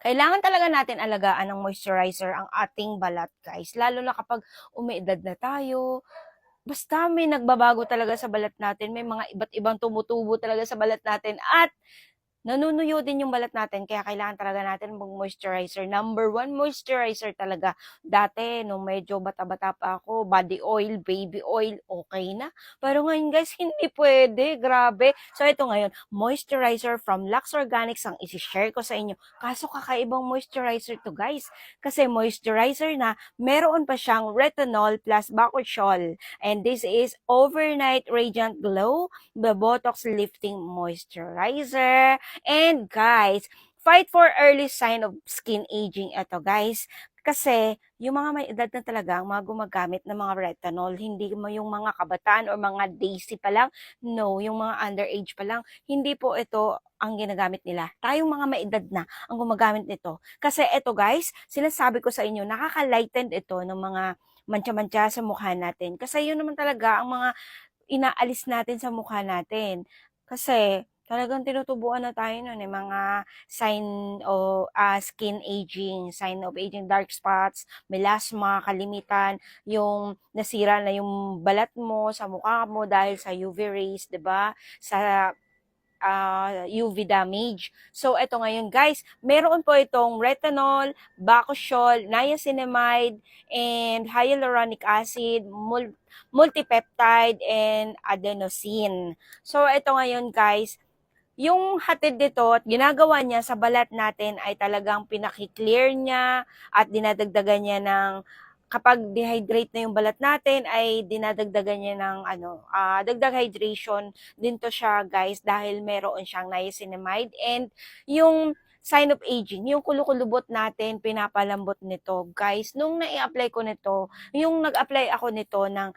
Kailangan talaga natin alagaan ng moisturizer ang ating balat, guys. Lalo na kapag umiidad na tayo. Basta may nagbabago talaga sa balat natin. May mga iba't ibang tumutubo talaga sa balat natin. At nanunuyo din yung balat natin, kaya kailangan talaga natin mag-moisturizer. Number one, moisturizer talaga. Dati, nung medyo bata-bata pa ako, body oil, baby oil, okay na. Pero ngayon guys, hindi pwede. Grabe. So ito ngayon, moisturizer from Lux Organics ang isi-share ko sa inyo. Kaso kakaibang moisturizer to guys. Kasi moisturizer na, meron pa siyang retinol plus bakuchiol. And this is Overnight Radiant Glow, the Botox Lifting Moisturizer. And guys, fight for early sign of skin aging ito guys. Kasi yung mga may edad na talaga ang mga gumagamit ng mga retinol, hindi mo yung mga kabataan or mga daisy pa lang, no, yung mga underage pa lang, hindi po ito ang ginagamit nila. Tayong mga may edad na ang gumagamit nito. Kasi ito guys, sinasabi ko sa inyo, nakaka-lighten ito ng mga mancha-mancha sa mukha natin. Kasi yun naman talaga ang mga inaalis natin sa mukha natin. Kasi talagang tinutubuan na tayo nun eh, mga sign o skin aging, sign of aging, dark spots, melasma, kalimitan, yung nasira na yung balat mo sa mukha mo dahil sa UV rays, 'di ba? Sa UV damage. So, ito ngayon guys, meron po itong retinol, bakuchiol, niacinamide, and hyaluronic acid, multipeptide, and adenosine. So, ito ngayon guys, yung hatid nito at ginagawa niya sa balat natin ay talagang pinaki-clear niya at dinadagdagan niya ng kapag dehydrate na yung balat natin ay dinadagdagan niya ng dagdag hydration din to siya guys dahil meron siyang niacinamide and yung sign of aging, yung kulukulubot natin, pinapalambot nito guys. Nung nai-apply ko nito, yung nag-apply ako nito ng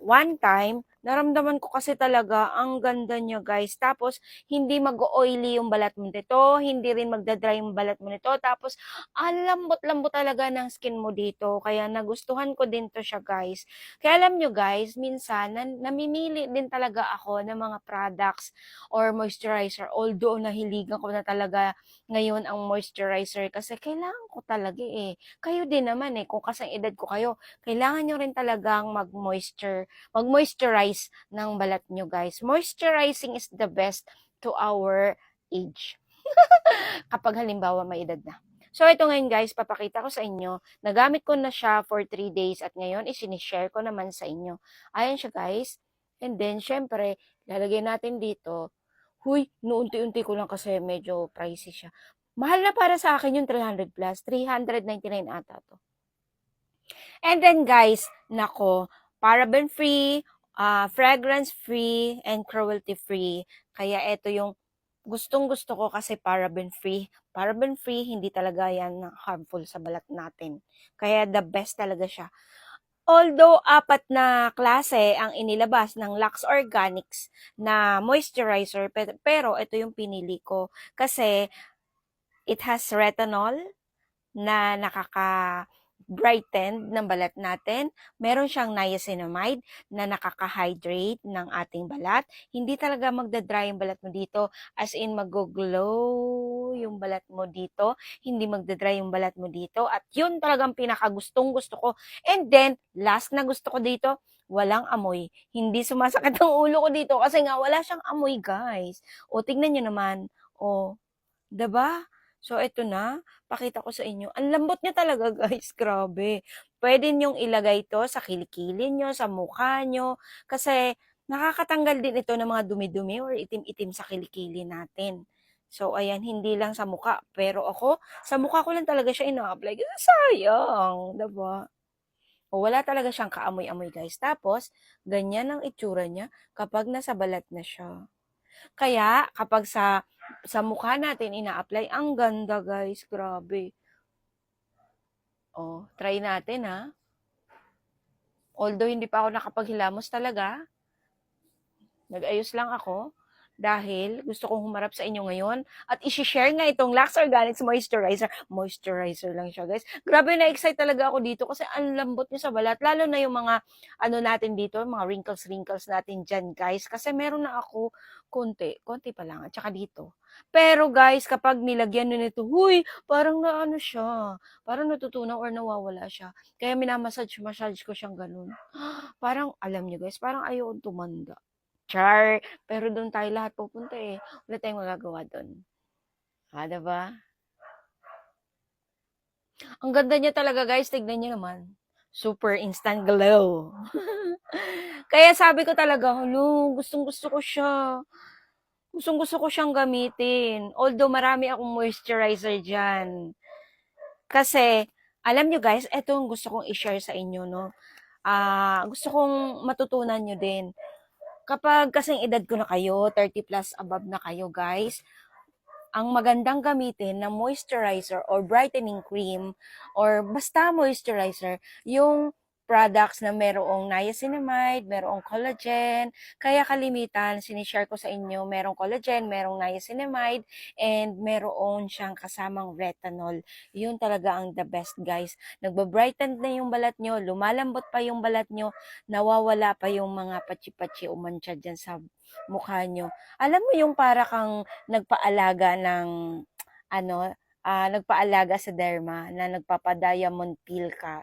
one time, naramdaman ko kasi talaga ang ganda niya guys. Tapos, hindi mag-oily yung balat mo nito, hindi rin magdadry yung balat mo nito. Tapos, ang lambot-lambot talaga ng skin mo dito. Kaya nagustuhan ko din to siya guys. Kaya alam nyo guys, minsan, namimili din talaga ako ng mga products or moisturizer. Although, nahiligan ko na talaga ngayon ang moisturizer kasi kailangan ko talaga eh. Kayo din naman eh, kung kasang edad ko kayo, kailangan nyo rin talagang mag-moisturize ng balat nyo, guys. Moisturizing is the best to our age. Kapag halimbawa may edad na. So, ito ngayon guys, papakita ko sa inyo. Nagamit ko na siya for 3 days at ngayon isinishare ko naman sa inyo. Ayan siya guys. And then, syempre, lalagay natin dito. Huy, nounti-unti ko lang kasi medyo pricey siya. Mahal na para sa akin yung 300 plus. 399 ata to. And then guys, nako, paraben-free, fragrance-free, and cruelty-free. Kaya ito yung gustong-gusto ko kasi paraben-free. Paraben-free, hindi talaga yan harmful sa balat natin. Kaya the best talaga siya. Although, 4 na klase ang inilabas ng Lux Organics na moisturizer, pero ito yung pinili ko. Kasi, it has retinol na nakaka-brighten ng balat natin. Meron siyang niacinamide na nakaka-hydrate ng ating balat. Hindi talaga magdadry yung balat mo dito. As in, mag-glow yung balat mo dito. Hindi magdadry yung balat mo dito. At yun talagang pinakagustong gusto ko. And then, last na gusto ko dito, walang amoy. Hindi sumasakit ang ulo ko dito kasi nga wala siyang amoy, guys. O, tignan nyo naman. O, 'di ba? So, ito na, pakita ko sa inyo. Ang lambot niya talaga, guys. Grabe. Pwede niyong ilagay ito sa kilikili niyo, sa mukha niyo. Kasi, nakakatanggal din ito ng mga dumi-dumi or itim-itim sa kilikili natin. So, ayan, hindi lang sa mukha. Pero ako, sa mukha ko lang talaga siya ina-apply. Kasi sayang, 'di ba? O, wala talaga siyang kaamoy-amoy, guys. Tapos, ganyan ang itsura niya kapag nasa balat na siya. Kaya kapag sa mukha natin ina-apply, ang ganda guys, grabe. Oh, try natin ha. Although hindi pa ako nakapaghilamos talaga, nag-ayos lang ako. dahil gusto kong humarap sa inyo ngayon at i-share nga itong Lux Organics Moisturizer. Moisturizer lang siya, guys. Grabe, na-excite talaga ako dito kasi ang lambot niya sa balat. Lalo na yung mga ano natin dito, mga wrinkles natin dyan, guys. Kasi meron na ako konti pa lang, at saka dito. Pero guys, kapag nilagyan nyo nito, huy, parang naano siya, parang natutunaw or nawawala siya. Kaya minamassage ko siyang ganun. Parang, alam nyo guys, parang ayaw tumanda. Char! Pero doon tayo lahat pupunta eh. Wala tayong magagawa doon. Diba? Ang ganda niya talaga guys, tignan niyo naman. Super instant glow. Kaya sabi ko talaga, gustong gusto ko siya. Gustong gusto ko siyang gamitin. Although marami akong moisturizer dyan. Kasi, alam nyo guys, eto ang gusto kong i-share sa inyo, no? Gusto kong matutunan nyo din. Kapag kasing edad ko na kayo, 30 plus above na kayo guys, ang magandang gamitin na moisturizer or brightening cream or basta moisturizer, yung products na merong niacinamide, merong collagen. Kaya kalimitan, sinishare ko sa inyo, merong collagen, merong niacinamide, and meron siyang kasamang retinol. Yun talaga ang the best, guys. Nagbabrighten na yung balat nyo, lumalambot pa yung balat nyo, nawawala pa yung mga patsi-patsi o mancha dyan sa mukha nyo. Alam mo yung para kang nagpaalaga ng ano, nagpaalaga sa derma na nagpapa-diamond peel ka.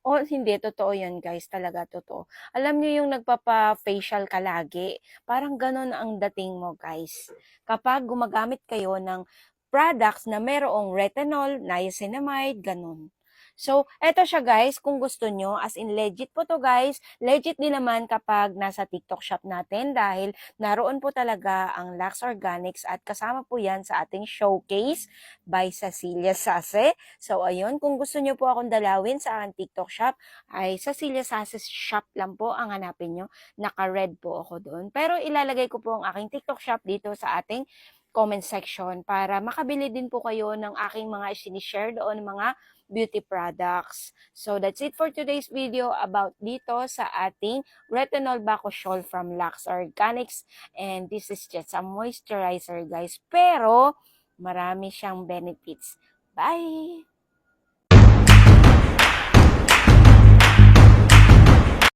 Oh, hindi, totoo yan guys, talaga totoo. Alam niyo yung nagpapa-facial ka lagi, parang ganon ang dating mo guys. Kapag gumagamit kayo ng products na merong retinol, niacinamide, ganon. So, eto siya guys, kung gusto nyo, as in legit po to guys, legit din naman kapag nasa TikTok shop natin dahil naroon po talaga ang Lux Organics at kasama po yan sa ating showcase by Cecilia Sase. So, ayun, kung gusto nyo po akong dalawin sa aking TikTok shop, ay Cecilia Sase shop lang po ang hanapin nyo. Naka-red po ako doon. Pero ilalagay ko po ang aking TikTok shop dito sa ating comment section para makabili din po kayo ng aking mga sinishare doon, mga beauty products. So, that's it for today's video about dito sa ating retinol bacosol from Lux Organics. And this is just a moisturizer, guys. Pero, marami siyang benefits. Bye!